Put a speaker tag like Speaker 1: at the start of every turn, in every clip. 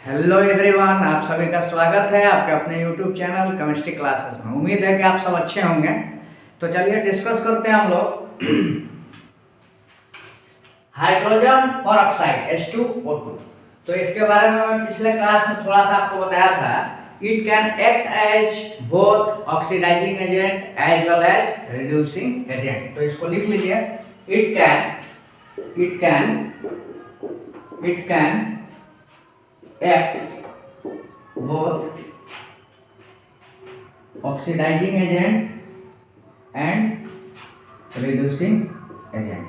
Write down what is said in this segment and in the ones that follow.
Speaker 1: Hello everyone, आप सभी का स्वागत है आपके अपने यूट्यूब चैनल केमिस्ट्री क्लासेस में। उम्मीद है कि आप सब अच्छे होंगे। तो चलिए डिस्कस करते हैं हम लोग हाइड्रोजन परऑक्साइड H2O2। तो इसके बारे में मैं पिछले क्लास में थोड़ा सा आपको बताया था। It can act as both oxidizing agent as well as reducing agent. तो इसको लिख लीजिए। It can acts both oxidizing agent and reducing agent।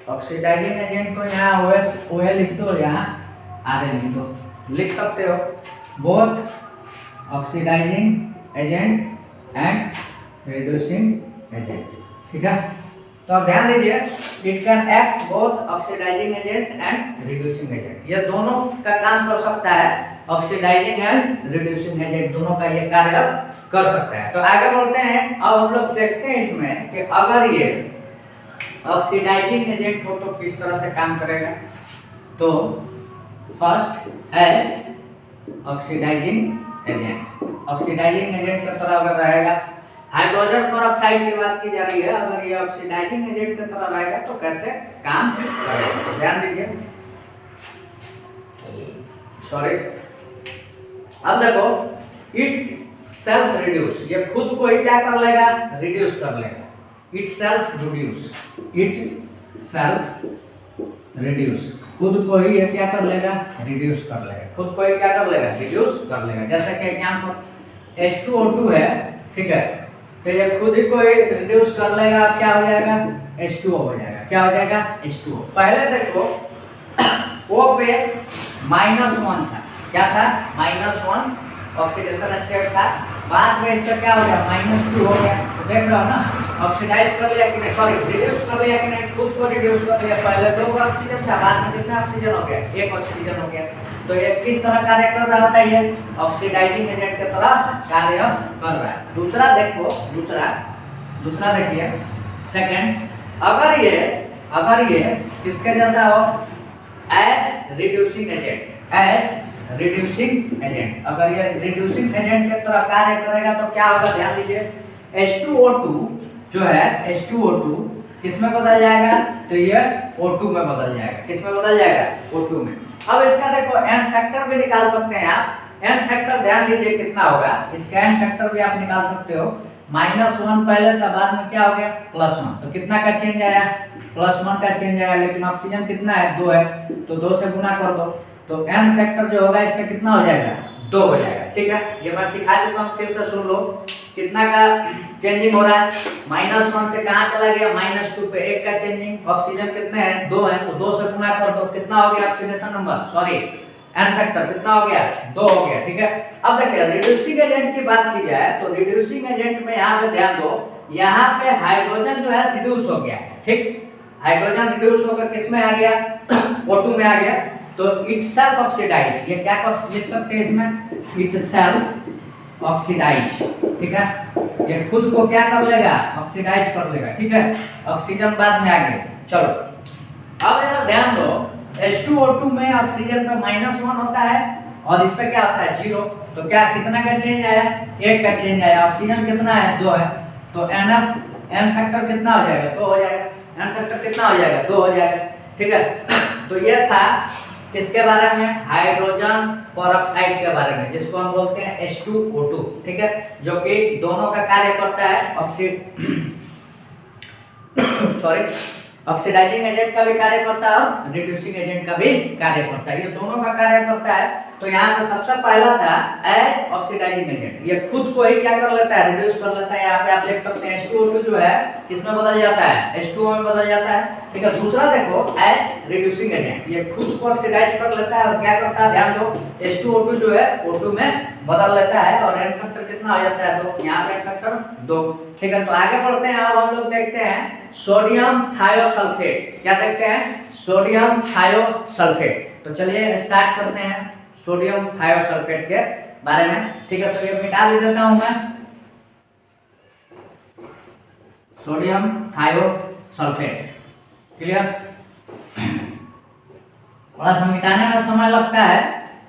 Speaker 1: Oxidizing agent को यहाँ OH लिख दो, यहाँ आगे लिख दो, लिख सकते हो both oxidizing agent and reducing agent. ठीक है, तो आप ध्यान दीजिए, it can act both oxidizing agent and reducing agent. ये दोनों का काम कर सकता है, ऑक्सीडाइजिंग एंड रिड्यूसिंग एजेंट दोनों का ये कार्य कर सकता है। तो आगे बढ़ते हैं। अब हम लोग देखते हैं इसमें कि अगर ये ऑक्सीडाइजिंग एजेंट हो तो किस तरह से काम करेगा। तो फर्स्ट एज ऑक्सीडाइजिंग एजेंट की तरह अगर रहेगा, हाइड्रोजन परऑक्साइड की बात की जा रही है, अगर ये ऑक्सीडाइजिंग एजेंट की तरह रहेगा तो कैसे काम करेगा, ध्यान दीजिए। सॉरी, अब देखो, इट सेल्फ रिड्यूस, ये खुद को ही क्या कर लेगा, रिड्यूस कर लेगा। इट सेल्फ रिड्यूस, खुद को ही ये क्या कर लेगा, रिड्यूस कर लेगा, खुद को ही क्या कर लेगा, रिड्यूस कर लेगा। जैसे कि एग्जांपल H2O2 है, ठीक है, तो ये खुद ही को रिड्यूस कर लेगा, क्या हो जाएगा, H2O हो जाएगा। क्या हो जाएगा, H2O। पहले देखो O पे -1 था, क्या था, -1 ऑक्सीडेशन स्टेट था, बाद में इसका क्या हो गया, -2 हो गया। तो देख रहे हो ना, ऑक्सीडाइज कर लिया कि नहीं, सॉरी रिड्यूस कर लिया कि नहीं, खुद को रिड्यूस कर लिया। पहले 2 ऑक्सीजन था, बाद में कितना ऑक्सीजन हो गया, 1 ऑक्सीजन हो गया। तो ये किस तरह कार्य कर रहा होता है, ये ऑक्सीडाइजिंग एजेंट की तरह कार्य कर रहा है। दूसरा देखो, दूसरा देखिए, सेकंड, अगर ये किसके जैसा हो, एज रिड्यूसिंग एजेंट, अगर ये रिड्यूसिंग एजेंट की तरह कार्य करेगा तो क्या होगा, ध्यान दीजिए। H2O2 जो है, H2O2 किसमें बदल जाएगा, तो ये O2 में बदल जाएगा। किसमें बदल जाएगा, O2 में। अब इसका देखो n फैक्टर भी निकाल सकते हैं आप। n फैक्टर ध्यान दीजिए कितना होगा, इसका n फैक्टर भी आप निकाल सकते हो। -1 पहले था, बाद में क्या हो गया, +1। तो कितना का चेंज आया, +1 का चेंज आया, लेकिन ऑक्सीजन कितना है, 2 है, तो 2 से गुना कर दो, तो n फैक्टर जो होगा इसका कितना हो जाएगा, 2 हो जाएगा। ठीक है, ये मैं सिखा चुका हूँ, फिर से सुन लो कितना का चेंजिंग हो रहा है। -1 से कहाँ चला गया, -2 पे 1 का चेंजिंग। ऑक्सीजन कितने हैं, 2 है, तो 2 से गुना कर दो, कितना हो गया oxidation number, sorry n factor कितना हो गया, 2 हो गया। ठीक है, अब देखिए रिड्यूसिंग एजेंट की बात की जाए तो रिड्यूसिंग एजेंट में यहाँ पे ध्यान दो, यहाँ पे हाइड्रोजन जो है रिड्यूस हो गया। ठीक, हाइड्रोजन रिड्यूस होकर किसमें आ गया, O2 में आ गया। तो इट सेल्फ ऑक्सीडाइज, ये क्या लिख सकते हैं इसमें, इट सेल्फ ऑक्सीडाइज। ठीक है, ये खुद को क्या कर लेगा, ऑक्सीडाइज कर लेगा। ठीक है, ऑक्सीजन बाद में आ गया। चलो अब जरा ध्यान दो, H2O2 में ऑक्सीजन पे -1 होता है और इस पे क्या होता है, 0। तो क्या कितना का चेंज आया, 1 का चेंज आया। ऑक्सीजन कितना है, 2 है, तो n फैक्टर कितना हो जाएगा, 2 हो जाएगा। n फैक्टर कितना हो जाएगा, 2 हो जाएगा। ठीक है, तो ये था किसके बारे में, हाइड्रोजन परऑक्साइड के बारे में, जिसको हम बोलते हैं H2O2। ठीक है, जो कि दोनों का कार्य करता है, ऑक्सीडाइजिंग एजेंट का भी कार्य करता है और रिड्यूसिंग एजेंट का भी कार्य करता है। ये दोनों का कार्य करता है। तो यहाँ पे सबसे पहला था एज ऑक्सीडाइजिंग एजेंट, ये खुद को ही क्या कर लेता है, रिड्यूस कर लेता है। यहाँ पे आप देख सकते हैं H2O2 जो है किसमें बदल जाता है, H2O में बदल जाता है। ठीक है, दूसरा देखो एज रिड्यूसिंग एजेंट, ये खुद को ऑक्सीडाइज कर लेता है और क्या करता है, ध्यान दो, H2O2 जो है O2 में बदल लेता है और n फैक्टर कितना हो जाता है, 2। यहाँ पे n फैक्टर 2। ठीक है, तो आगे बढ़ते हैं। अब हम लोग देखते हैं सोडियम थायोसल्फेट। क्या देखते हैं, सोडियम थायोसल्फेट। तो चलिए स्टार्ट करते हैं सोडियम थायोसल्फेट के बारे में। ठीक है, तो ये मिटा भी देता हूं मैं, सोडियम थायोसल्फेट। क्लियर, थोड़ा सा मिटाने में समय लगता है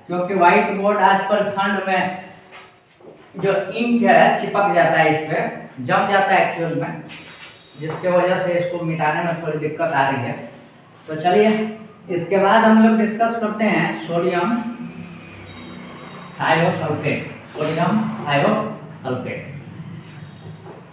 Speaker 1: क्योंकि व्हाइट बोर्ड आजकल ठंड में जो इंक है चिपक जाता है, इस पे जम जाता है एक्चुअल में, जिसके वजह से इसको मिटाने में थोड़ी दिक्कत आ रही है। तो चलिए इसके बाद हम लोग डिस्कस करते हैं सोडियम थायोसल्फेट। Sodium thiosulphate.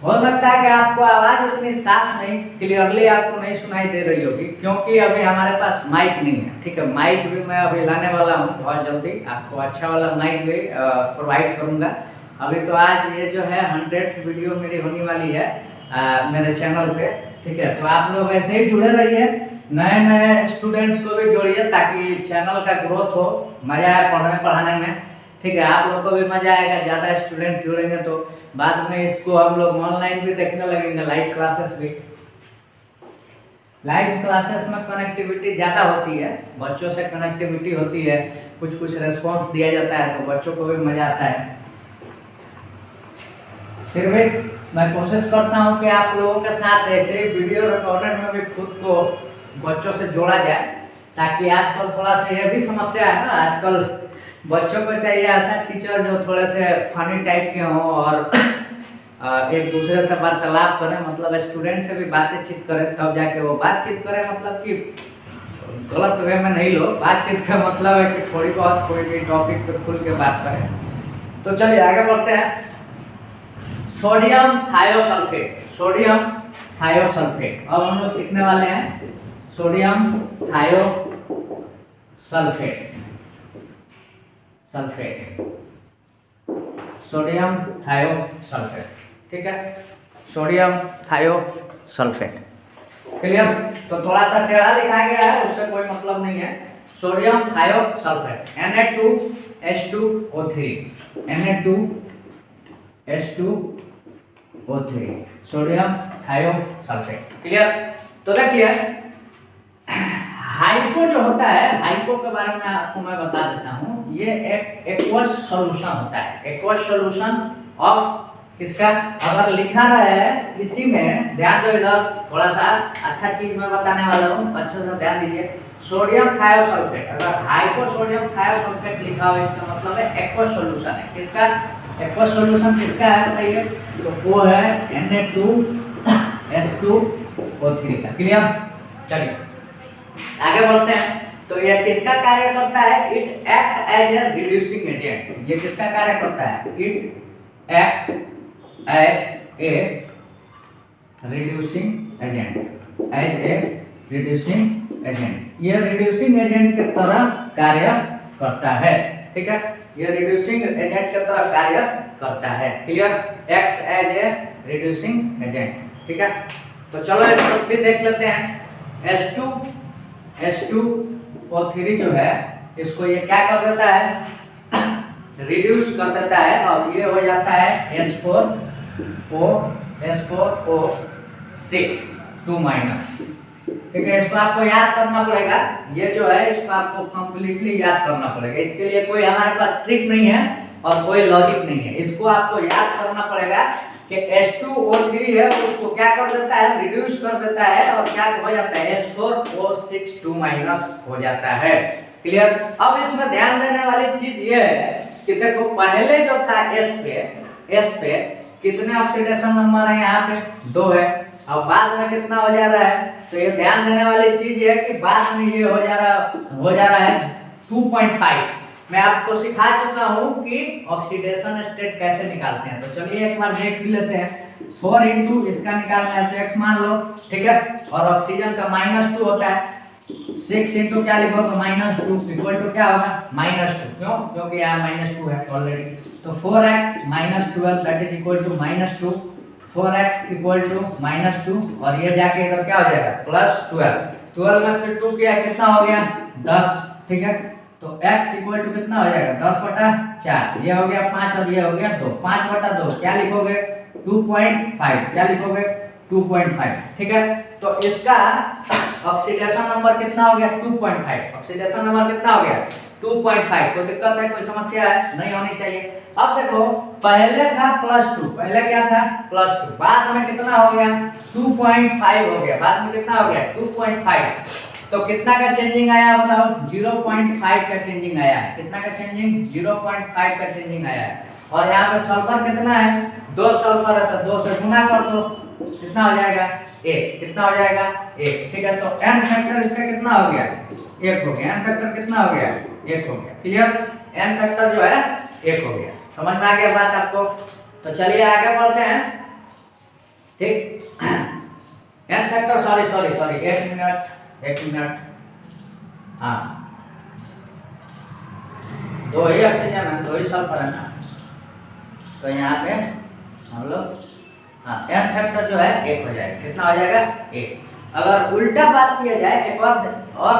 Speaker 1: हो सकता है कि आपको आवाज उतनी साफ नहीं, क्लियरली आपको नहीं सुनाई दे रही होगी क्योंकि अभी हमारे पास माइक नहीं है। ठीक है, माइक भी मैं अभी लाने वाला हूँ बहुत जल्दी, आपको अच्छा वाला माइक भी प्रोवाइड करूँगा। अभी तो आज ये जो है 100th वीडियो मेरी होने वाली है मेरे चैनल पे। ठीक है, तो आप लोग ऐसे ही जुड़े रहिए, नए नए स्टूडेंट्स को भी जोड़िए ताकि चैनल का ग्रोथ हो, मजा आए पढ़ने पढ़ाने में। ठीक है, आप लोग को भी मजा आएगा, ज़्यादा स्टूडेंट जुड़ेंगे तो बाद में इसको हम लोग ऑनलाइन भी देखने लगेंगे, लाइव क्लासेस भी। लाइव क्लासेस में कनेक्टिविटी ज़्यादा होती है, बच्चों से कनेक्टिविटी होती है, कुछ कुछ रिस्पॉन्स दिया जाता है तो बच्चों को भी मज़ा आता है। फिर भी मैं कोशिश करता हूँ कि आप लोगों के साथ ऐसे वीडियो रिकॉर्डर में भी खुद को बच्चों से जोड़ा जाए, ताकि आजकल थोड़ा सा ये भी समस्या है ना, आजकल बच्चों को चाहिए ऐसा टीचर जो थोड़े से फनी टाइप के हों और एक दूसरे से वार्तालाप करें, मतलब स्टूडेंट से भी बातचीत करें, तब जाके वो बातचीत करें, मतलब कि गलत वे में नहीं लो, बातचीत का मतलब है कि थोड़ी बहुत कोई भी टॉपिक पे खुल के बात करें। तो चलिए आगे बढ़ते हैं। Sodium thiosulphate. सोडियम थायोसल्फेट अब हम लोग सीखने वाले हैं सोडियम थायोसल्फेट। Sodium thiosulphate. ठीक है, सोडियम थायोसल्फेट। क्लियर? तो थोड़ा सा टेढ़ा लिखा गया है, उससे कोई मतलब नहीं है। Sodium thiosulphate Na2H2O3 Na2H2O3 sodium thiosulphate. Clear? तो देखिए हाइपो जो होता है, हाइपो के बारे में आपको मैं बता देता हूँ। ये एक एक्वस सॉल्यूशन होता है, एक्वस सॉल्यूशन ऑफ इसका अगर लिखा है इसी में, ध्यान दो इधर, थोड़ा सा अच्छा चीज मैं बताने वाला हूँ, अच्छे से ध्यान दीजिए। सोडियम थायोसल्फेट, अगर हाइपो सोडियम थायोसल्फेट लिखा हो इसका मतलब है एक्वस सॉल्यूशन है। किसका एक्वस सॉल्यूशन किसका है बताइए? तो वो है Na2H2O3 का। क्लियर? चलिए आगे बढ़ते हैं। तो ये किसका कार्य करता है? It act as a reducing agent. ये किसका कार्य करता है? It act as a reducing agent, as a reducing agent. ये रिड्यूसिंग एजेंट की तरह कार्य करता है। ठीक है, ये रिड्यूसिंग एजेंट की तरह कार्य करता है। Clear? Act as a reducing agent. ठीक है, तो चलो इसको भी देख लेते हैं। H2O3 जो है इसको ये क्या कर देता है? रिड्यूस कर देता है और ये हो जाता है H4O6 2 माइनस। ठीक है, इसको आपको याद करना पड़ेगा। ये जो है इसको आपको कंप्लीटली याद करना पड़ेगा। इसके लिए कोई हमारे पास ट्रिक नहीं है और कोई लॉजिक नहीं है। इसको आपको याद करना पड़ेगा कि H2O3 है उसको क्या कर देता है? रिड्यूस कर देता है और क्या हो जाता है? H4O6 2 माइनस हो जाता है। क्लियर? अब इसमें ध्यान देने वाली चीज ये है कि देखो पहले जो था S पे कितने ऑक्सीडेशन नंबर है? यहाँ पे 2 है। अब बाद में कितना हो जा रहा है? तो ये ध्यान देने वाली चीज ये है कि बाद में ये हो जा रहा है 2.5। मैं आपको सिखा चुका हूँ कि ऑक्सीडेशन स्टेट कैसे निकालते हैं। तो चलिए एक बार देख भी लेते हैं। 4 इंटू इसका निकालना है तो x मान लो। ठीक है, और ऑक्सीजन का -2 होता है। 6 इंटू क्या लिखोगे? -2 इक्वल टू क्या होगा? -2। क्यों? क्योंकि यहाँ -2 है ऑलरेडी। तो 4x -12 that is equal to -2। 4x equal to -2 और ये जाके इधर क्या हो जाएगा? +12। 12 में से 2 किया कितना हो गया? 10। ठीक है, तो x इक्वल टू कितना हो जाएगा? 10/4। ये हो गया 5 और ये हो गया 2। 5/2 क्या लिखोगे? 2.5। क्या लिखोगे? 2.5। ठीक है, तो इसका ऑक्सीडेशन नंबर कितना हो गया? 2.5। ऑक्सीडेशन नंबर कितना हो गया? 2.5। कोई दिक्कत है? कोई समस्या है? नहीं होनी चाहिए। अब देखो पहले था +2, पहले क्या था? +2, बाद में कितना हो गया? 2.5 हो गया। बाद में कितना हो गया? 2.5। तो कितना का चेंजिंग आया बताओ? 0.5 का चेंजिंग आया है। कितना का चेंजिंग? 0.5 का चेंजिंग आया है। और यहाँ पे सल्फर कितना है? 2 सल्फर है, तो 2 से गुना कर दो, कितना हो जाएगा? 1। कितना हो जाएगा? 1। ठीक है, तो n फैक्टर इसका कितना हो गया? 1 हो गया। n फैक्टर कितना हो गया? 1 हो गया। क्लियर? n फैक्टर जो है 1 हो गया। समझ में आ गया बात आपको? तो चलिए आगे बढ़ते हैं। ठीक, n फैक्टर सॉरी 1 मिनट। हाँ, 2 ही ऑक्सीजन है, 2 ही सल्फर है ना, तो यहाँ पे हम लोग हाँ n फैक्टर जो है 1 हो जाएगा। कितना हो जाएगा? 1। अगर उल्टा बात किया जाए, एक और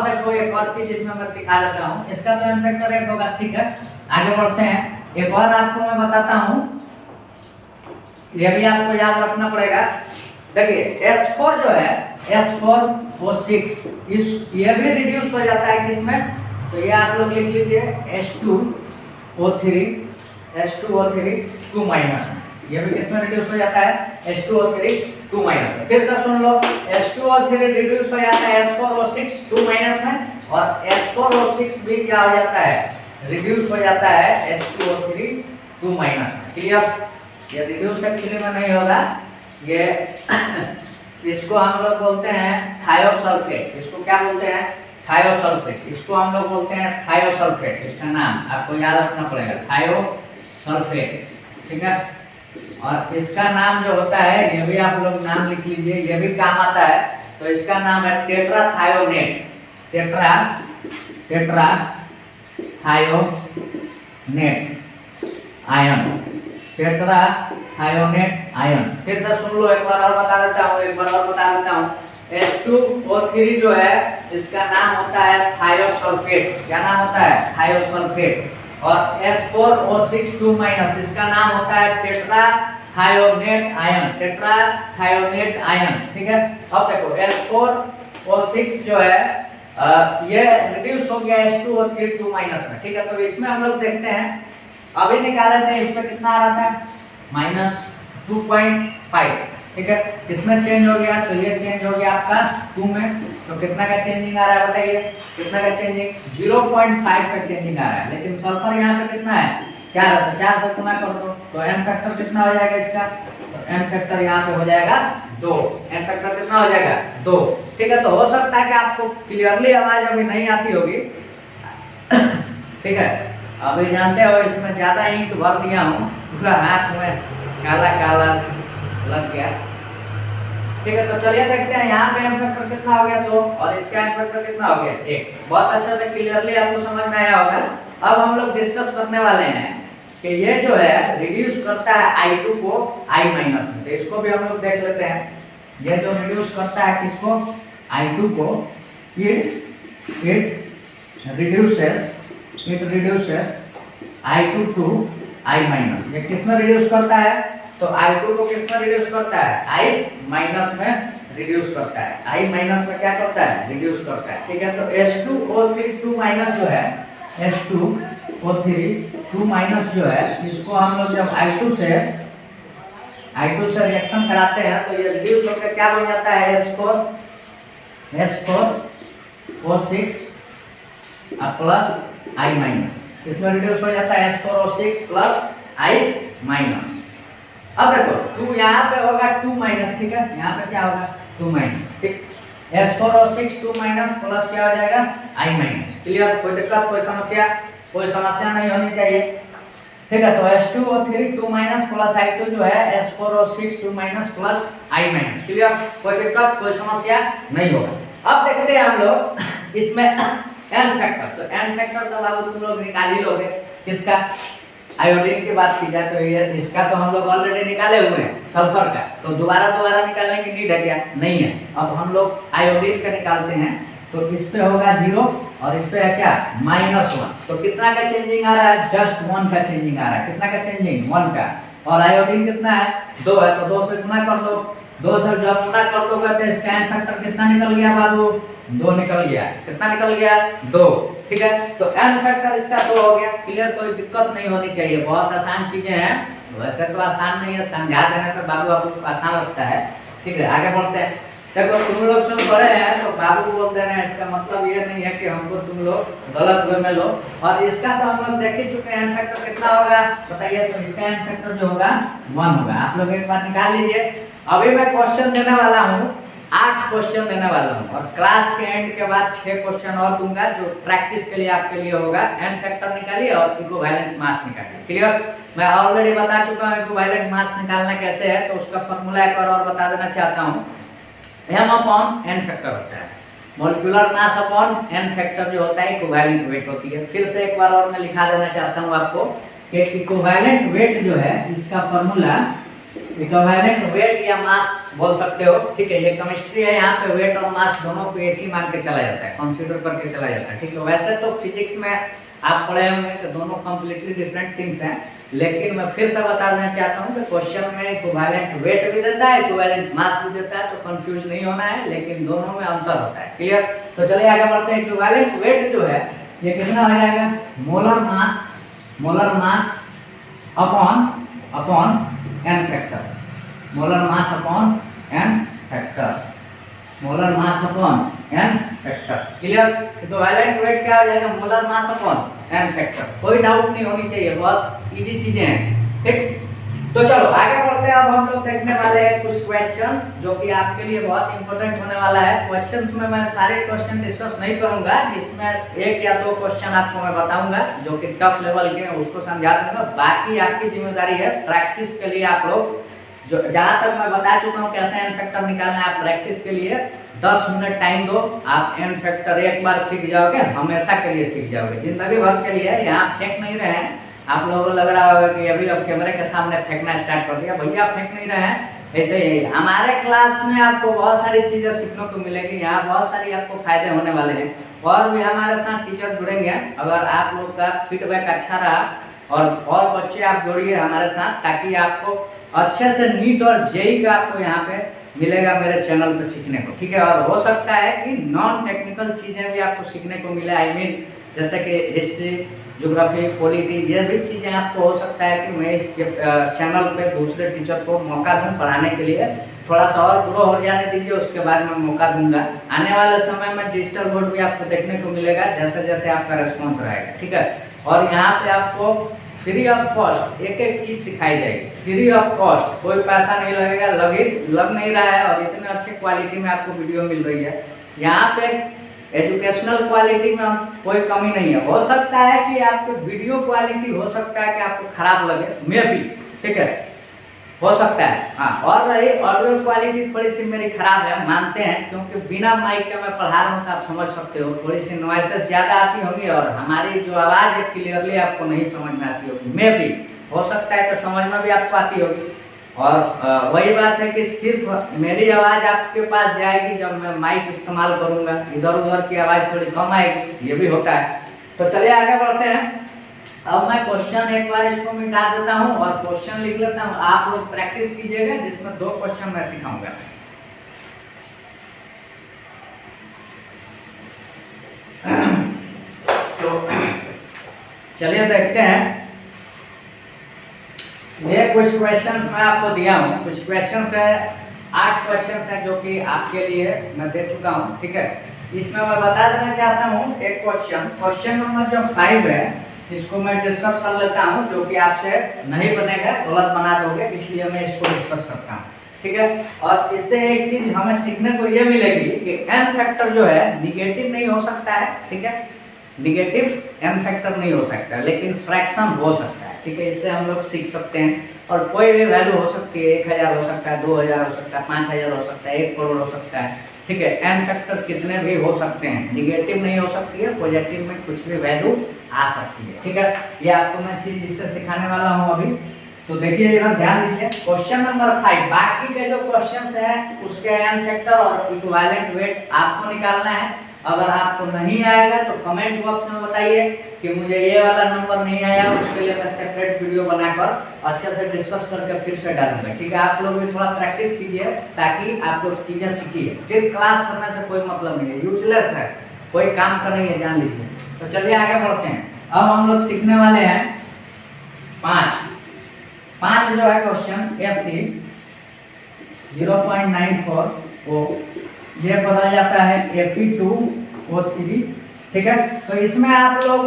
Speaker 1: देखो, एक और चीज इसमें मैं सिखा देता हूँ। इसका तो n फैक्टर 1 होगा, ठीक है। आगे बढ़ते हैं। एक और आपको मैं बताता हूँ, ये भी आपको याद रखना पड़ेगा। देखिए S4 जो है, S4O6, ये भी रिड्यूस हो जाता है किसमें? तो ये आप लोग लिख लीजिए H2O3 2 माइनस, ये भी किसमें रिड्यूस हो जाता है? H2O3 2 माइनस में। फिर से सुन लो, H2O3 रिड्यूस हो जाता है S4O6 2 माइनस में, और S4O6 भी क्या हो जाता है? रिड्यूस हो जाता है H2O3 2 माइनस में। क्लियर? ये रिड्यूस एक्चुअली में नहीं होगा, ये इसको हम लोग बोलते हैं थायोसल्फेट। इसको क्या बोलते हैं? थायोसल्फेट। इसको हम लोग बोलते हैं थायोसल्फेट। इसका नाम आपको याद रखना पड़ेगा, थायोसल्फेट। ठीक है, और इसका नाम जो होता है, ये भी आप लोग नाम लिख लीजिए, ये भी काम आता है। तो इसका नाम है tetrathionate. Tetrathionate ion. Tetrathionate ion. फिर से सुन लो, एक बार और बता देता हूँ, H2O3 जो है, इसका नाम होता है थायोसल्फेट। क्या नाम होता है? थायोसल्फेट। और S4O6 2 माइनस, इसका नाम होता है टेट्राथायोनेट आयन। ठीक है, अब देखो S4O6 जो है ये रिड्यूस हो गया H2O3 2 माइनस में। ठीक है, तो इसमें हम लोग देखते हैं, अभी निकाले थे, इसमें कितना आ रहा था? -2.5। ठीक है, किसमें चेंज हो गया? तो ये चेंज हो गया आपका 2 में। तो कितना का चेंजिंग आ रहा है बताइए? कितना का चेंजिंग? 0.5 का चेंजिंग आ रहा है। लेकिन सल्फर यहाँ पे कितना है? 4 है, तो 4 से गुना कर दो, तो n फैक्टर कितना हो जाएगा इसका? तो n फैक्टर यहाँ पे हो जाएगा 2। n फैक्टर कितना हो जाएगा? 2। ठीक है, तो हो सकता है कि आपको क्लियरली आवाज अभी नहीं आती होगी। ठीक है, अभी जानते हो इसमें ज्यादा इंक भर दिया हूँ, पूरा हाथ में काला काला लग गया। ठीक है, तो चलिए देखते हैं यहाँ पे n फैक्टर कितना हो गया 2, और इसका n फैक्टर कितना हो गया 1। बहुत अच्छा से क्लियरली आपको समझ में आया होगा। अब हम लोग डिस्कस करने वाले हैं कि ये जो है रिड्यूस करता है I2 को I माइनस में। तो इसको भी हम लोग देख लेते हैं। ये जो रिड्यूस करता है किसको? I2 को, it reduces I2 to I minus. ये किस में रिड्यूस करता है? तो I2 को किस में रिड्यूस करता है? I माइनस में रिड्यूस करता है। I माइनस में क्या करता है? रिड्यूस करता है। ठीक है, तो H2O3 2 माइनस जो है, H2O3 2 माइनस जो है, इसको हम लोग जब I2 से रिएक्शन कराते हैं, तो ये रिड्यूस होकर क्या बन जाता है? S4O6 plus I minus. इसमें रिड्यूस हो जाता है S4O6 प्लस I माइनस। अब देखो 2 यहाँ पे होगा 2 माइनस। ठीक है, यहाँ पे क्या होगा? 2 माइनस। ठीक, S4O6 2 माइनस प्लस क्या हो जाएगा? I minus. क्लियर? कोई दिक्कत, कोई समस्या नहीं होनी चाहिए। ठीक है, तो H2O3 2 माइनस प्लस I2 जो है S4O6 2 minus plus I minus. Clear? कोई दिक्कत, कोई समस्या नहीं होगा। अब देखते हैं हम लोग इसमें n फैक्टर। तो n फैक्टर तो बाबू तुम लोग निकाल ही लोगे। किसका? आयोडीन की बात की जाए तो ये इसका तो हम लोग ऑलरेडी निकाले हुए हैं, सल्फर का। तो दोबारा निकालने की नीड है क्या? नहीं है। अब हम लोग आयोडीन का निकालते हैं, तो इस पे होगा 0 और इस पे है क्या? -1। तो कितना का चेंजिंग आ रहा है? जस्ट 1 का चेंजिंग आ रहा है। कितना का चेंजिंग? 1 का। और आयोडीन कितना है? 2 है, तो 2 से गुना कर दो। 2 से जब गुना कर दोगे तो इसका n फैक्टर कितना निकल गया बाबू? 2 निकल गया। कितना निकल गया? 2। ठीक है, तो n फैक्टर इसका 2 हो गया। क्लियर? कोई दिक्कत नहीं होनी चाहिए, बहुत आसान चीजें हैं। वैसे तो आसान नहीं है, समझा देने पे बाबू आपको आसान लगता है। ठीक है, आगे बढ़ते हैं। देखो तुम लोग सब पढ़े हैं तो बाबू बोल दे रहे हैं, इसका मतलब ये नहीं है कि हमको तुम लोग गलत वे में लो। और इसका तो हम लोग देख ही चुके हैं, एन फैक्टर कितना होगा बताइए। तो इसका एन फैक्टर जो होगा 1 होगा। आप लोग एक बार निकाल लीजिए। अभी मैं क्वेश्चन देने वाला हूँ, 8 क्वेश्चन देने वाला हूँ और क्लास के एंड के बाद 6 क्वेश्चन और दूंगा जो प्रैक्टिस के लिए आपके लिए होगा। एन फैक्टर निकालिए और इक्विवेलेंट मास निकालिए। क्लियर? मैं ऑलरेडी बता चुका हूँ इक्विवेलेंट मास निकालना कैसे है, तो उसका फॉर्मूला एक बार और बता देना चाहता हूँ। m अपॉन n फैक्टर होता है, molecular mass upon n factor जो होता है इक्विवेलेंट वेट होती है। फिर से एक बार और मैं लिखा देना चाहता हूँ आपको कि इक्विवेलेंट वेट जो है इसका फॉर्मूला, इक्विवेलेंट वेट या मास बोल सकते हो, ठीक है। ये केमिस्ट्री है, यहाँ पे वेट और मास दोनों को एक ही मान के चला जाता है, कंसीडर करके चला जाता है, ठीक है। वैसे तो फिजिक्स में आप पढ़े होंगे कि दोनों कंप्लीटली डिफरेंट थिंग्स हैं, लेकिन मैं फिर से बता देना चाहता हूँ कि क्वेश्चन में इक्विवेलेंट वेट भी देता है, इक्विवेलेंट मास भी देता है, तो कंफ्यूज नहीं होना है, लेकिन दोनों में अंतर होता है। क्लियर? तो चलिए आगे बढ़ते हैं। इक्विवेलेंट वेट जो है ये कितना हो जाएगा, molar mass upon n factor, molar mass upon n factor, molar mass upon n factor. Clear? तो वैलेंट वेट क्या हो जाएगा, molar mass upon n factor. कोई डाउट नहीं होनी चाहिए, बहुत इजी चीजें हैं, ठीक। तो चलो आगे बढ़ते हैं। अब हम लोग देखने वाले हैं कुछ क्वेश्चंस जो कि आपके लिए बहुत इंपॉर्टेंट होने वाला है। क्वेश्चंस में मैं सारे क्वेश्चन डिस्कस नहीं करूंगा, इसमें 1 या 2 क्वेश्चन आपको मैं बताऊंगा जो कि टफ लेवल के हैं, उसको समझा दूंगा। बाकी आपकी जिम्मेदारी है प्रैक्टिस के लिए। आप लोग जो जहाँ तक मैं बता चुका हूँ कैसे एन फैक्टर निकालना है, आप प्रैक्टिस के लिए 10 मिनट टाइम दो। आप एन फैक्टर एक बार सीख जाओगे, हमेशा के लिए सीख जाओगे, जिंदगी भर के लिए। यहाँ फेंक नहीं रहे हैं। आप लोगों को लग रहा होगा कि अभी अब कैमरे के सामने फेंकना स्टार्ट कर दिया, भैया फेंक नहीं रहे हैं। ऐसे ही हमारे क्लास में आपको बहुत सारी चीज़ें सीखने को मिलेगी, यहाँ बहुत सारी आपको फायदे होने वाले हैं। और भी हमारे साथ टीचर जुड़ेंगे, अगर आप लोग का फीडबैक अच्छा रहा और बच्चे आप जोड़िए हमारे साथ, ताकि आपको अच्छे से नीट और जेई का आपको यहाँ पे मिलेगा मेरे चैनल पे सीखने को, ठीक है। और हो सकता है कि नॉन टेक्निकल चीज़ें भी आपको सीखने को मिले, आई मीन जैसे कि हिस्ट्री, ज्योग्राफी, पॉलिटी, ये भी चीज़ें आपको हो सकता है कि मैं इस चैनल पे दूसरे टीचर को मौका दूं पढ़ाने के लिए। थोड़ा सा और ग्रो हो जाने दीजिए, उसके बाद मैं मौका दूंगा। आने वाले समय में डिजिटल बोर्ड भी आपको देखने को मिलेगा, जैसे जैसे आपका रिस्पॉन्स रहेगा, ठीक है। और यहाँ पे आपको फ्री ऑफ कॉस्ट एक एक चीज़ सिखाई जाएगी, फ्री ऑफ कॉस्ट, कोई पैसा नहीं लगेगा, लग नहीं रहा है। और इतने अच्छे क्वालिटी में आपको वीडियो मिल रही है। यहाँ पे एजुकेशनल क्वालिटी में कोई कमी नहीं है। हो सकता है कि आपको वीडियो क्वालिटी हो सकता है कि आपको खराब लगे, मे भी, ठीक है, हो सकता है। हाँ, और रही ऑडियो क्वालिटी थोड़ी सी मेरी खराब है, मानते हैं, क्योंकि बिना माइक के मैं पढ़ा रहा हूँ, तो आप समझ सकते हो थोड़ी सी नॉइसेस ज़्यादा आती होंगी और हमारी जो आवाज़ है क्लियरली आपको नहीं समझ में आती होगी, मे भी, हो सकता है कि समझ में भी आपको आती होगी। और वही बात है कि सिर्फ मेरी आवाज़ आपके पास जाएगी जब मैं माइक इस्तेमाल करूँगा, इधर उधर की आवाज़ थोड़ी कम आएगी, ये भी होता है। तो चलिए आगे बढ़ते हैं। अब मैं क्वेश्चन एक बार इसको मिटा देता हूँ और क्वेश्चन लिख लेता हूँ, आप लोग प्रैक्टिस कीजिएगा, जिसमें 2 क्वेश्चन मैं सिखाऊंगा। तो चलिए देखते हैं। ये कुछ क्वेश्चन मैं आपको दिया हूँ, कुछ क्वेश्चन है, 8 क्वेश्चन है जो कि आपके लिए मैं दे चुका हूँ, ठीक है। इसमें मैं बता देना चाहता हूँ एक क्वेश्चन नंबर जो 5 है, इसको मैं डिस्कस कर लेता हूँ, जो कि आपसे नहीं बनेगा, गलत बना दोगे, इसलिए मैं इसको डिस्कस करता हूँ, ठीक है। और इससे एक चीज हमें सीखने को ये मिलेगी कि एन फैक्टर जो है निगेटिव नहीं हो सकता है, ठीक है, निगेटिव एन फैक्टर नहीं हो सकता, लेकिन फ्रैक्शन हो सकता है, ठीक है। इससे हम लोग सीख सकते हैं। और कोई भी वैल्यू हो सकती है, 1000 हो सकता है, 2000 हो सकता है, 5000 हो सकता है, 1 करोड़ हो सकता है, ठीक है। एन फैक्टर कितने भी हो सकते हैं, निगेटिव नहीं हो सकती है, पॉजिटिव में कुछ भी वैल्यू आ सकती है, ठीक है। ये आपको मैं चीज इससे सिखाने वाला हूँ अभी। तो देखिए इधर ध्यान दीजिए, क्वेश्चन नंबर 5, बाकी के जो क्वेश्चंस हैं उसके एन फैक्टर और इक्विवेलेंट वेट आपको निकालना है। अगर आपको नहीं आएगा तो कमेंट बॉक्स में बताइए कि मुझे ये वाला नंबर नहीं आया, उसके लिए मैं सेपरेट वीडियो बनाकर अच्छे से डिस्कस करके फिर से डालूंगा, ठीक है। आप लोग भी थोड़ा प्रैक्टिस कीजिए ताकि आप लोग चीज़ें सीखिए। सिर्फ क्लास करने से कोई मतलब नहीं है, यूजलेस है, कोई काम का नहीं है, जान लीजिए। तो चलिए आगे बढ़ते हैं। अब हम लोग सीखने वाले हैं 5 जो है क्वेश्चन F3 0.94 वो ये बदल जाता है Fe2O3, ठीक है। तो इसमें आप लोग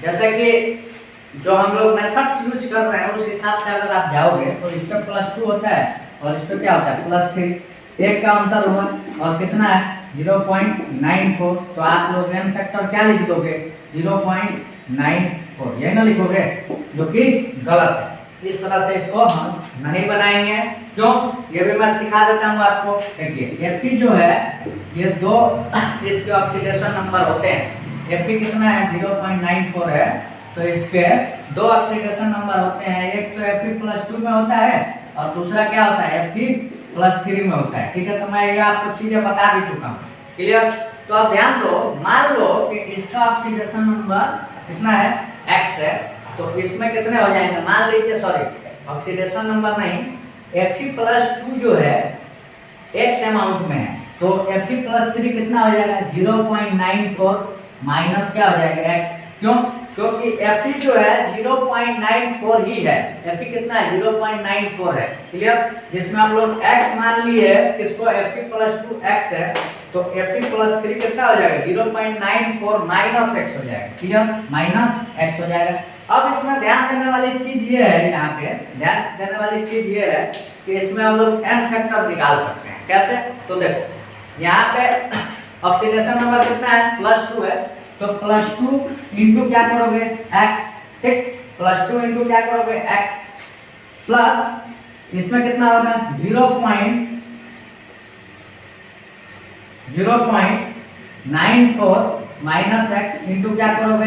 Speaker 1: जैसे कि जो हम लोग मेथड्स यूज कर रहे हैं उस हिसाब से अगर आप जाओगे तो इस पे +2 होता है और इस पे क्या होता है +3, एक का अंतर हुआ और कितना है 0.94। तो आप लोग n फैक्टर क्या लिख दोगे 0.94, ये ना लिखोगे, जो कि गलत है। इस तरह से इसको हम नहीं बनाएंगे, क्यों, ये भी मैं सिखा देता हूँ आपको। देखिए Fe जो है ये दो इसके ऑक्सीडेशन नंबर होते हैं। Fe कितना है 0.94 है, तो इसके दो ऑक्सीडेशन नंबर होते हैं, एक तो Fe+2 में होता है और दूसरा क्या होता है Fe+3 में होता है, ठीक है। तो मैं ये आपको चीजें बता भी चुका हूँ, क्लियर। तो आप ध्यान दो, मान लो कि इसका ऑक्सीडेशन नंबर कितना है x है, तो इसमें कितने हो जाएंगे, मान लीजिए, सॉरी ऑक्सीडेशन नंबर नहीं, Fe+2 जो है x अमाउंट में है, तो Fe+3 कितना हो जाएगा 0.94 माइनस क्या हो जाएगा x, क्यों, क्योंकि Fe जो है 0.94 ही है। Fe कितना है 0.94 है, क्लियर। जिसमें हम लोग x मान लिए किसको Fe+2 x है, तो Fe+3 कितना हो जाएगा 0.94 माइनस x हो जाएगा, क्लियर, माइनस x हो जाएगा। अब इसमें ध्यान देने वाली चीज ये है, यहाँ पे ध्यान देने वाली चीज ये है कि इसमें हम लोग n फैक्टर निकाल सकते हैं। कैसे, तो देखो यहाँ पे ऑक्सीडेशन नंबर कितना है +2 है, तो +2 इंटू क्या करोगे x, ठीक, +2 इंटू क्या करोगे x, प्लस इसमें कितना होगा 0.94 माइनस x इंटू क्या करोगे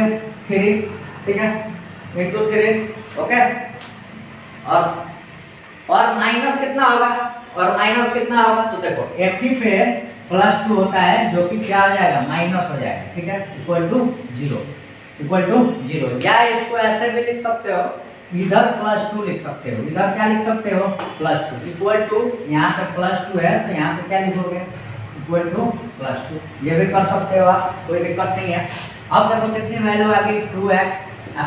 Speaker 1: 3, ठीक है, इंटू 3, ओके। और माइनस कितना होगा, और माइनस कितना होगा, तो देखो Fe पे +2 होता है, जो कि क्या हो जाएगा माइनस हो जाएगा, ठीक है, इक्वल टू 0, या इसको ऐसे भी लिख सकते हो, इधर +2 लिख सकते हो, इधर क्या लिख सकते हो +2 इक्वल टू, यहाँ पे +2 है तो यहाँ पे क्या लिखोगे इक्वल टू +2, ये भी कर सकते हो आप, कोई दिक्कत नहीं है। अब देखो कितनी वैल्यू आ गई 2x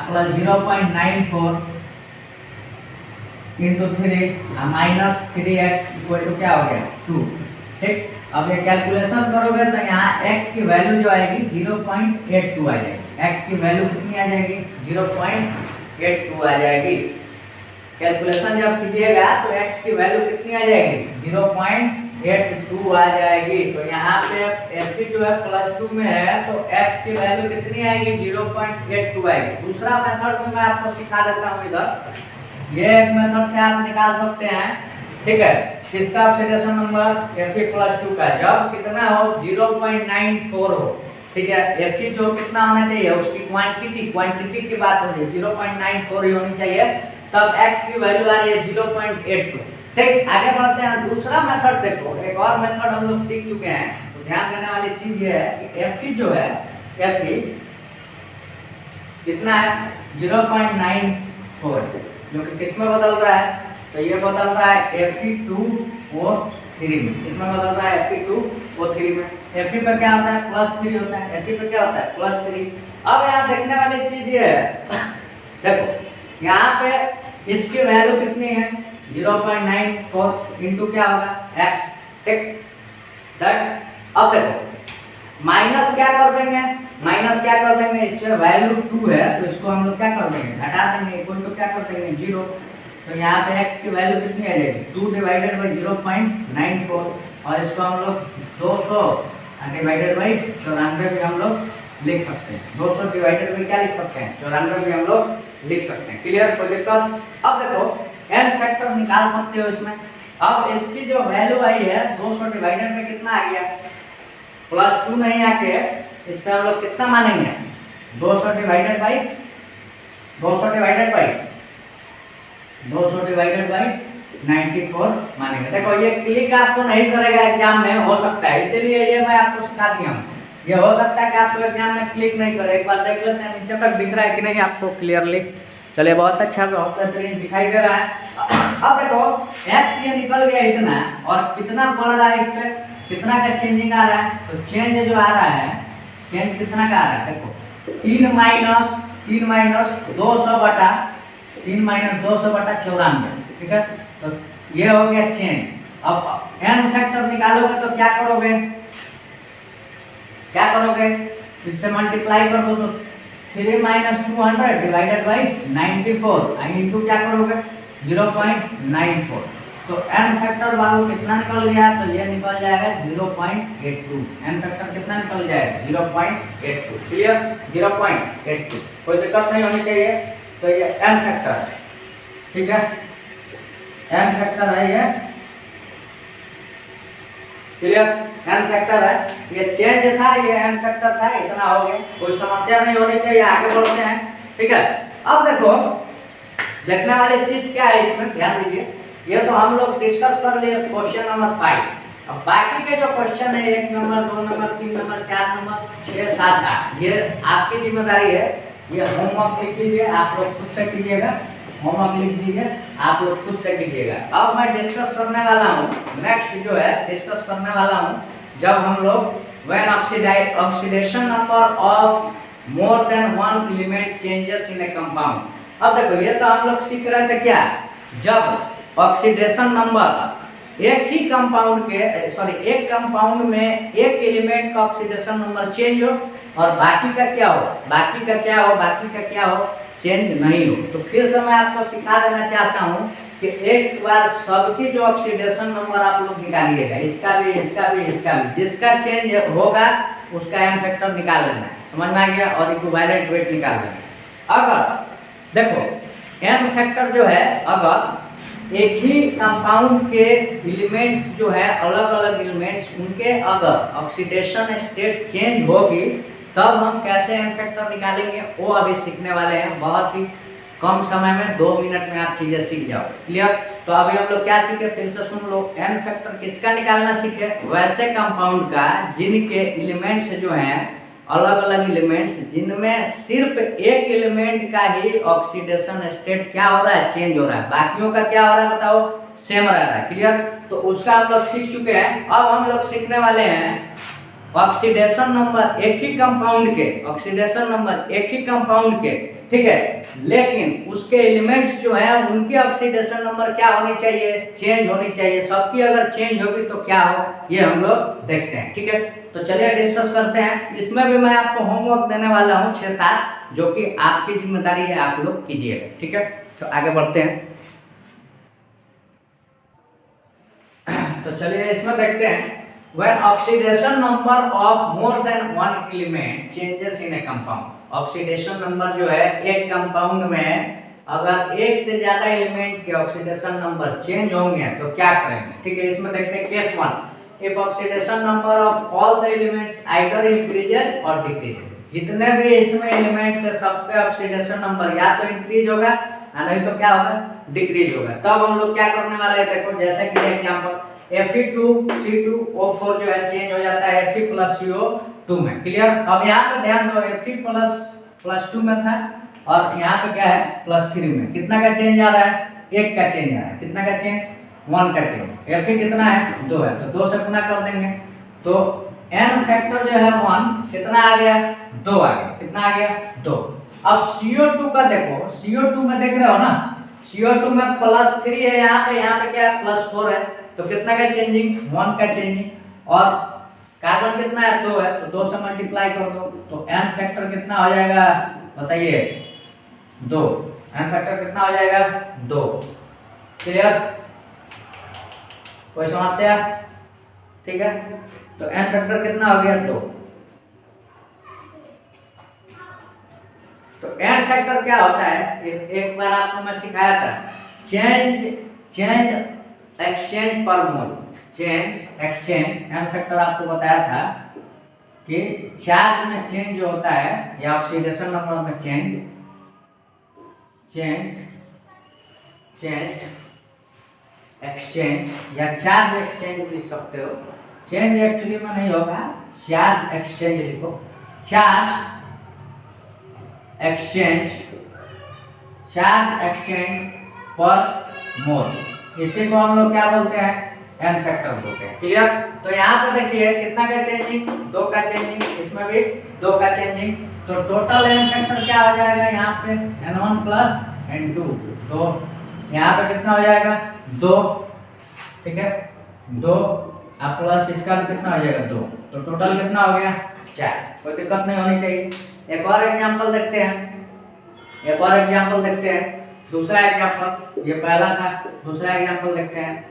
Speaker 1: plus 0.94 into 3 minus 3x equal to क्या हो गया 2, ठीक। अब ये कैलकुलेशन करोगे तो यहाँ x की वैल्यू जो आएगी 0.82 आ जाएगी, x की वैल्यू कितनी आ जाएगी 0.82 आ जाएगी। कैलकुलेशन जब कीजिएगा तो x की वैल्यू कितनी आ जाएगी 0.82 आ जाएगी। तो यहाँ पे Fe जो है +2 में है, तो x की वैल्यू कितनी आएगी 0.82 आएगी। दूसरा मेथड में मैं आपको सिखा देता हूँ, इधर ये एक मेथड से आप निकाल सकते हैं, ठीक है। किसका ऑक्सीडेशन नंबर Fe+2 का, जब कितना हो 0.94 हो, ठीक है। Fe जो कितना होना चाहिए उसकी क्वांटिटी की बात हो रही है 0.94 ही होनी चाहिए, तब x की वैल्यू आ रही है 0.82, ठीक। आगे बढ़ते हैं, दूसरा मेथड देखो, एक और मेथड हम लोग सीख चुके हैं। तो ध्यान देने वाली चीज ये है कि Fe जो है Fe कितना है 0.94, जो कि किस में बदल रहा है, तो ये बदल रहा है Fe2O3 में, इसमें बदल रहा है Fe2O3 में। Fe पे क्या होता है +3 होता है, Fe पे क्या होता है +3। अब यहाँ देखने वाली चीज ये है, देखो यहाँ पे इसकी वैल्यू कितनी है 0.94 इंटू क्या होगा x, ठीक, दैट। अब देखो माइनस क्या कर देंगे, इसमें वैल्यू 2 है तो इसको हम लोग क्या कर देंगे घटा देंगे, इक्वल टू क्या कर देंगे 0। तो यहाँ पे x की वैल्यू कितनी आ जाएगी 2 डिवाइडेड बाई 0.94, और इसको हम लोग 200 डिवाइडेड बाई 94 भी हम लोग लिख सकते हैं, 200 डिवाइडेड बाई क्या लिख सकते हैं 94 भी हम लोग लिख सकते हैं, क्लियर, कोई दिक्कत। अब देखो n फैक्टर निकाल सकते हो इसमें। अब इसकी जो वैल्यू आई है 200 डिवाइडेड में कितना आ गया +2 नहीं आके इस पे हम लोग कितना मानेंगे 200 डिवाइडेड बाई 94 मानेंगे। देखो ये क्लिक आपको नहीं करेगा एग्जाम में, हो सकता है, इसीलिए ये मैं आपको सिखा दिया हूँ। ये हो सकता है कि आपको एग्जाम में क्लिक नहीं करे, एक बार देख लेते हैं नीचे तक दिख रहा है कि नहीं आपको क्लियरली। चलिए बहुत अच्छा, बहुत बेहतरीन दिखाई दे रहा है। अब देखो x ये निकल गया इतना, और कितना बढ़ रहा है इस पे, कितना का चेंजिंग आ रहा है, तो चेंज जो आ रहा है, चेंज कितना का आ रहा है, देखो 3 माइनस 200 बटा 94, ठीक है। तो ये हो गया चेंज, अब n फैक्टर निकालोगे तो क्या करोगे, क्या करोगे, इससे मल्टीप्लाई कर दो तो 3 - 200 डिवाइडेड बाई 94 इंटू क्या करोगे 0.94। तो n फैक्टर वालों कितना निकल गया, तो ये निकल जाएगा 0.82। n फैक्टर कितना निकल जाएगा 0.82। क्लियर, 0.82, कोई दिक्कत नहीं होनी चाहिए। तो ये n फैक्टर है, ठीक है, n फैक्टर है ये, क्लियर, n फैक्टर है। ये चेंज था, ये n फैक्टर था, इतना हो गया, कोई समस्या नहीं होनी चाहिए। आगे बढ़ते हैं, ठीक है। अब देखो देखने वाली चीज क्या है इसमें, ध्यान दीजिए। ये तो हम लोग डिस्कस कर लिए क्वेश्चन नंबर 5। अब बाकी के जो क्वेश्चन है 1 नंबर 2 नंबर 3 नंबर 4 नंबर 6 7 8, ये आपकी जिम्मेदारी है। ये होमवर्क लिख लीजिए, आप लोग खुद से कीजिएगा, होमवर्क लिख दीजिए, आप लोग खुद से कीजिएगा। अब मैं डिस्कस करने वाला हूँ, नेक्स्ट जो है डिस्कस करने वाला हूँ, जब हम लोग when oxidation number of more than one element changes in A compound. अब देखो ये तो हम लोग सीख रहे थे क्या, जब ऑक्सीडेशन नंबर एक ही कंपाउंड के एक कंपाउंड में एक एलिमेंट का ऑक्सीडेशन नंबर चेंज हो और बाकी का क्या हो, बाकी का क्या हो, बाकी का क्या हो, चेंज नहीं हो। तो फिर से मैं आपको सिखा देना चाहता हूँ कि एक बार सबकी जो ऑक्सीडेशन नंबर आप लोग निकालिएगा, इसका भी इसका भी इसका भी, जिसका चेंज होगा उसका n फैक्टर निकाल लेना है, समझ में आ गया, और इक्विवेलेंट वेट निकाल लेना है। अगर देखो n फैक्टर जो है, अगर एक ही कंपाउंड के एलिमेंट्स जो है अलग अलग एलिमेंट्स, उनके अगर ऑक्सीडेशन स्टेट चेंज होगी तब हम कैसे n फैक्टर निकालेंगे वो अभी सीखने वाले हैं। बहुत ही कम समय में 2 मिनट में आप चीजें सीख जाओ, क्लियर। तो अभी हम लोग क्या सीखे, फिर से सुन लो। n फैक्टर किसका निकालना सीखे, वैसे कंपाउंड का जिनके एलिमेंट्स जो हैं अलग अलग एलिमेंट्स, जिनमें सिर्फ एक एलिमेंट का ही ऑक्सीडेशन स्टेट क्या हो रहा है, चेंज हो रहा है, बाकियों का क्या हो रहा है बताओ, सेम रह रहा है, क्लियर। तो उसका हम लोग सीख चुके हैं। अब हम लोग सीखने वाले हैं ऑक्सीडेशन नंबर एक ही कंपाउंड के, ऑक्सीडेशन नंबर एक ही कंपाउंड के, ठीक है, लेकिन उसके एलिमेंट्स जो है उनके ऑक्सीडेशन नंबर क्या होनी चाहिए, चेंज होनी चाहिए। सबकी अगर चेंज होगी तो क्या हो, ये हम लोग देखते हैं, ठीक है। तो चलिए डिस्कस करते हैं। इसमें भी मैं आपको होमवर्क देने वाला हूँ 6-7, जो कि आपकी जिम्मेदारी है, आप लोग कीजिएगा, ठीक है। तो आगे बढ़ते हैं। तो चलिए इसमें देखते हैं, when oxidation number of more than one element changes in a compound। Oxidation number जो है एक कंपाउंड में अगर एक से ज्यादा एलिमेंट के ऑक्सीडेशन नंबर चेंज होंगे तो क्या करेंगे, ठीक है। इसमें देखते हैं case 1, if oxidation number of all the elements either increases और डिक्रीजेस, जितने भी इसमें एलिमेंट्स है सबके ऑक्सीडेशन नंबर या तो इंक्रीज होगा या नहीं तो क्या होगा, डिक्रीज होगा। तब हम लोग क्या करने वाले हैं, देखो जैसे कि एग्जांपल Fe2C2O4 जो है चेंज हो जाता है Fe + CO2 में, क्लियर। अब यहाँ पे ध्यान दो, Fe +2 में था और यहाँ पे क्या है +3 में, कितना का चेंज आ रहा है, 1 का चेंज आ रहा है, कितना का चेंज, 1 का चेंज। Fe कितना है 2 है, तो 2 से गुना कर देंगे तो n फैक्टर जो है 1 कितना आ गया, 2 आ गया, कितना आ गया 2। अब CO2 का देखो, CO2 में देख रहे हो ना, CO2 में +3 है, यहाँ पे क्या है +4 है, तो कितना का चेंजिंग, 1 का चेंजिंग, और कार्बन कितना है 2 है, तो 2 से मल्टीप्लाई कर दो तो n फैक्टर कितना हो जाएगा बताइए, 2। n फैक्टर कितना हो जाएगा 2, क्लियर, कोई समस्या, ठीक है। तो n फैक्टर कितना हो गया 2। तो n फैक्टर क्या होता है, एक बार आपको मैं सिखाया था, चेंज एक्सचेंज पर मोल, चेंज एक्सचेंज। n फैक्टर आपको बताया था कि चार्ज में चेंज जो होता है या ऑक्सीडेशन नंबर में चेंज एक्सचेंज या चार्ज एक्सचेंज लिख सकते हो। चेंज एक्चुअली में नहीं होगा, चार्ज एक्सचेंज लिखो, चार्ज एक्सचेंज पर मोल, इसी को हम लोग क्या बोलते हैं, n फैक्टर बोलते हैं, क्लियर। तो यहाँ पे देखिए कितना का चेंजिंग, 2 का चेंजिंग, इसमें भी 2 का चेंजिंग, तो टोटल n फैक्टर क्या हो जाएगा यहाँ पे n1 + n2, तो यहाँ पे कितना हो जाएगा 2, ठीक है। 2 आप प्लस इसका भी कितना हो जाएगा 2, तो टोटल कितना हो गया 4। कोई दिक्कत नहीं होनी चाहिए। एक और एग्जांपल देखते हैं, एक और एग्जांपल देखते हैं। दूसरा एग्जांपल, ये पहला था, दूसरा एग्जांपल देखते हैं।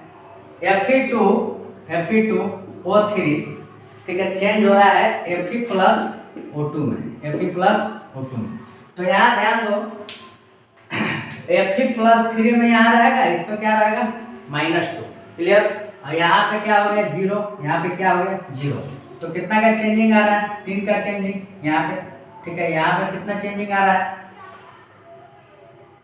Speaker 1: Fe2O3, ठीक है, चेंज हो रहा है Fe प्लस O2 में, Fe प्लस O2 में। तो यहाँ ध्यान दो, Fe प्लस 3 में यहाँ रहेगा, इसमें क्या रहेगा -2, क्लियर। और यहाँ पे क्या हो गया 0, यहाँ पे क्या हो गया 0। तो कितना का चेंजिंग आ रहा है 3 का चेंजिंग यहाँ पे, ठीक है। यहाँ पे कितना चेंजिंग आ रहा है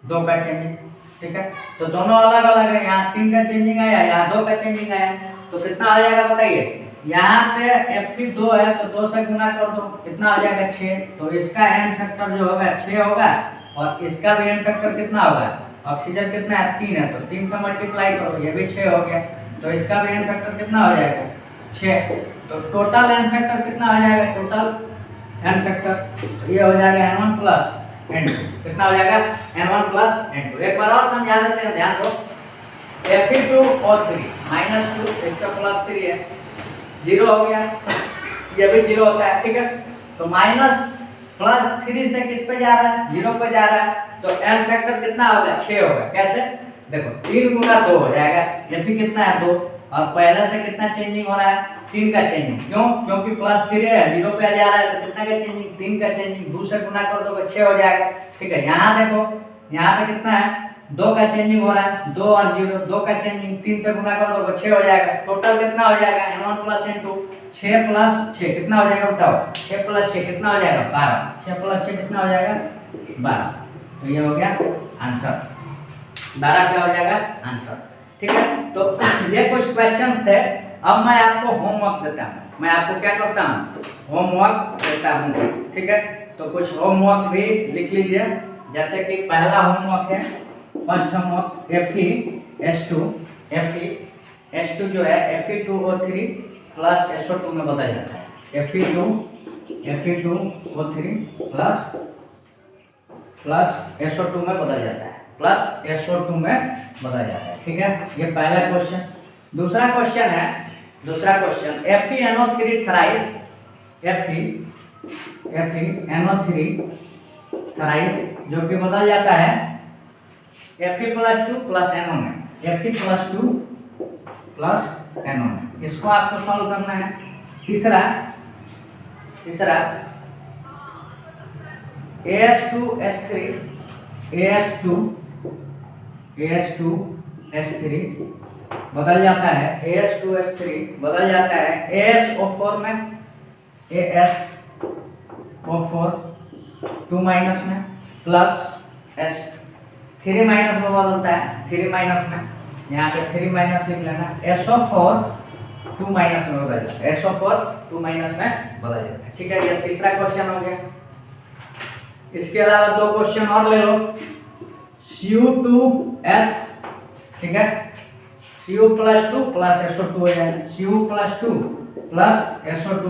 Speaker 1: 2 का चेंजिंग, ठीक है। तो दोनों अलग अलग है, यहाँ 3 का चेंजिंग आया, यहाँ 2 का चेंजिंग आया, तो कितना आ जाएगा बताइए। यहाँ पे Fe 2 है तो 2 से गुना कर दो, कितना आ जाएगा 6। तो इसका n फैक्टर जो होगा 6 होगा, और इसका भी n फैक्टर कितना होगा, ऑक्सीजन कितना है 3 है, तो 3 से मल्टीप्लाई करो, ये भी 6 हो गया, तो इसका भी n फैक्टर कितना हो जाएगा 6। तो टोटल n फैक्टर कितना आ जाएगा, टोटल n फैक्टर ये हो जाएगा n1 प्लस n2, कितना हो जाएगा n1 प्लस n2। एक बार और समझा देते हैं, ध्यान दो। Fe2O3 -2, इसका प्लस 3 है, 0 हो गया, ये भी 0 होता है, ठीक है। तो +3 से किस पे जा रहा है 0 पे जा रहा है, तो n फैक्टर कितना होगा 6 होगा। कैसे देखो, 3 गुना 2 हो जाएगा, Fe कितना है 2, और पहले से कितना चेंजिंग हो रहा है 3 का चेंजिंग, क्यों, क्योंकि +3 है 0 पे जा रहा है, तो कितना का चेंजिंग 3 का चेंजिंग, 2 से गुना कर दो तो 6 हो जाएगा, ठीक है। यहाँ देखो, यहाँ पे कितना है 2 का चेंजिंग हो रहा है, 2 और 0, 2 का चेंजिंग, 3 से गुना कर दो तो 6 हो जाएगा। टोटल कितना हो जाएगा n1 प्लस n2, 6 प्लस 6 कितना हो जाएगा बताओ, 6 प्लस 6 कितना हो जाएगा 12, 6 प्लस 6 कितना हो जाएगा 12। तो ये हो गया आंसर, 12 क्या हो जाएगा आंसर, ठीक है। तो ये कुछ क्वेश्चंस थे। अब मैं आपको होमवर्क देता हूँ, मैं आपको क्या करता हूँ होमवर्क देता हूँ, ठीक है। तो कुछ होमवर्क भी लिख लीजिए, जैसे कि पहला होमवर्क है, फर्स्ट होमवर्क Fe2 जो है Fe2O3 प्लस SO2 में बदल जाता है, Fe2O3 प्लस SO2 में बदल जाता है, प्लस SO2 में बदल जाता है, ठीक है। ये पहला क्वेश्चन। दूसरा क्वेश्चन है, दूसरा question FeNO3 thrice, FeNO3 thrice जो कि बदल जाता है Fe+2 प्लस NO में, Fe+2 प्लस NO में। इसको आपको सॉल्व करना है। तीसरा AS2S3 बदल जाता है, AS2S3 बदल जाता है ASO4 में, ASO4 2 माइनस में, प्लस S3 माइनस में बदलता है, 3 माइनस में, यहाँ पे 3 माइनस लिख लेना, SO4 2 माइनस में बदल जाता है, SO4 2 माइनस में बदल जाता है, ठीक है। ये तीसरा क्वेश्चन हो गया। इसके अलावा 2 क्वेश्चन और ले लो, Cu2S, ठीक है, Cu+2 प्लस SO2 हो जाएगा, Cu+2 प्लस SO2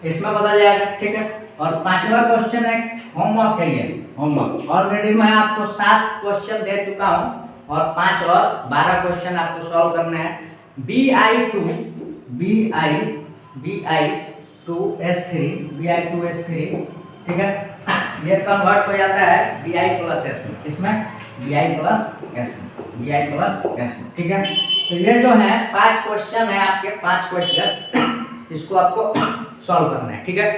Speaker 1: इसमें बदल जाएगा, ठीक है। और पांचवा क्वेश्चन है होमवर्क है, ये होमवर्क ऑलरेडी मैं आपको 7 क्वेश्चन दे चुका हूं, और 5 और 12 क्वेश्चन आपको सॉल्व करना है। Bi2S3, ठीक है, ये कन्वर्ट हो जाता है Bi+S में, इसमें Bi+S में, ठीक है। तो ये जो है 5 क्वेश्चन है आपके, 5 क्वेश्चन, इसको आपको सॉल्व करना है, ठीक है।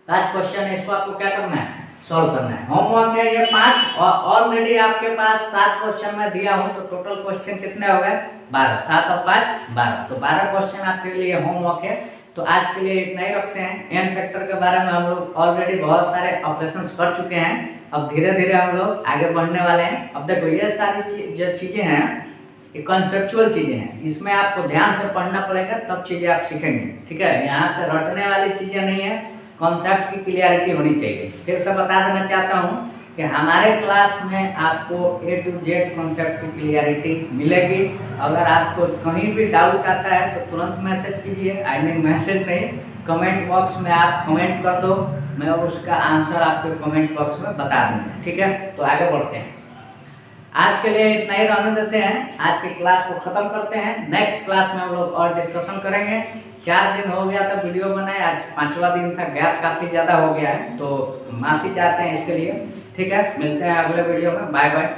Speaker 1: 5 क्वेश्चन है, इसको आपको क्या करना है सॉल्व करना है। होमवर्क है ये 5, और ऑलरेडी आपके पास 7 क्वेश्चन मैं दिया हूं, तो टोटल क्वेश्चन कितने हो गए 12, 7 और 5 12, तो 12 क्वेश्चन आपके लिए होमवर्क है। तो आज के लिए इतना ही रखते हैं। एन फैक्टर के बारे में हम लोग ऑलरेडी बहुत सारे ऑपरेशंस कर चुके हैं, अब धीरे धीरे हम लोग आगे बढ़ने वाले हैं। अब देखो ये सारी जो चीज़ें हैं ये कॉन्सेप्चुअल चीज़ें हैं, इसमें आपको ध्यान से पढ़ना पड़ेगा, तब चीज़ें आप सीखेंगे, ठीक है। यहाँ पे रटने वाली चीज़ें नहीं है, कॉन्सेप्ट की क्लियरिटी होनी चाहिए। फिर से बता देना चाहता हूँ कि हमारे क्लास में आपको A to Z कॉन्सेप्ट की क्लियरिटी मिलेगी। अगर आपको कहीं भी डाउट आता है तो तुरंत मैसेज कीजिए, आई मीन मैसेज नहीं, कमेंट बॉक्स में आप कमेंट कर दो, मैं उसका आंसर आपके कमेंट बॉक्स में बता दूँगा, ठीक है। तो आगे बढ़ते हैं। आज के लिए इतना ही रहने देते हैं, आज की क्लास को खत्म करते हैं। नेक्स्ट क्लास में हम लोग और डिस्कशन करेंगे। 4 दिन हो गया था वीडियो बनाए, आज 5वां दिन था, गैप काफ़ी ज़्यादा हो गया है, तो माफ़ी चाहते हैं इसके लिए। ठीक है, मिलते हैं अगले वीडियो में, बाय बाय।